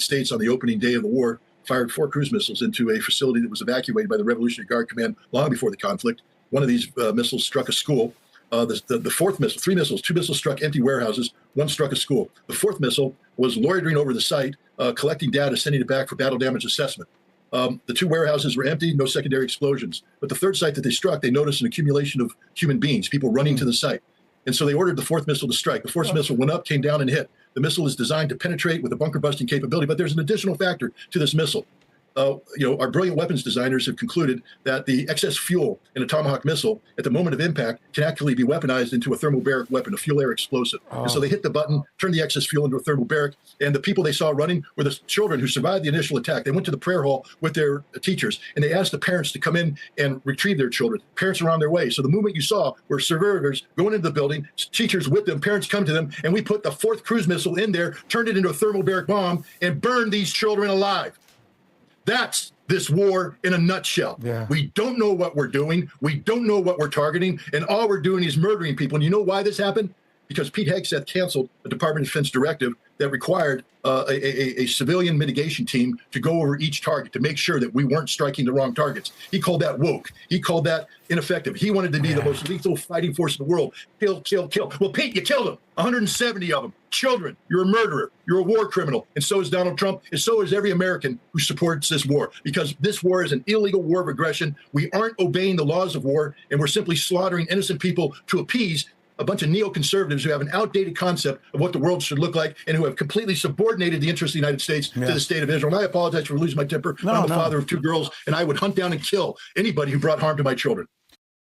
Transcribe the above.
States on the opening day of the war fired 4 cruise missiles into a facility that was evacuated by the Revolutionary Guard Command long before the conflict. One of these missiles struck a school. The fourth missile, 3 missiles, 2 missiles struck empty warehouses, 1 struck a school. The 4th missile was loitering over the site, collecting data, sending it back for battle damage assessment. The 2 warehouses were empty, no secondary explosions. But the 3rd site that they struck, they noticed an accumulation of human beings, people running to the site. And so they ordered the 4th missile to strike. The 4th missile went up, came down, and hit. The missile is designed to penetrate with a bunker-busting capability, but there's an additional factor to this missile. Our brilliant weapons designers have concluded that the excess fuel in a Tomahawk missile at the moment of impact can actually be weaponized into a thermobaric weapon, a fuel air explosive. And so they hit the button, turned the excess fuel into a thermobaric, and the people they saw running were the children who survived the initial attack. They went to the prayer hall with their teachers, and they asked the parents to come in and retrieve their children. Parents are on their way. So the movement you saw were survivors going into the building, teachers with them, parents come to them, and we put the 4th cruise missile in there, turned it into a thermobaric bomb, and burned these children alive. That's this war in a nutshell. Yeah. We don't know what we're doing. We don't know what we're targeting. And all we're doing is murdering people. And you know why this happened? Because Pete Hegseth canceled the Department of Defense directive that required a civilian mitigation team to go over each target to make sure that we weren't striking the wrong targets. He called that woke. He called that ineffective. He wanted to be the most lethal fighting force in the world. Kill, kill, kill. Well, Pete, you killed them. 170 of them. Children. You're a murderer. You're a war criminal. And so is Donald Trump. And so is every American who supports this war. Because this war is an illegal war of aggression. We aren't obeying the laws of war. And we're simply slaughtering innocent people to appease a bunch of neoconservatives who have an outdated concept of what the world should look like and who have completely subordinated the interests of the United States to the state of Israel. And I apologize for losing my temper. I'm a father of 2 girls, and I would hunt down and kill anybody who brought harm to my children.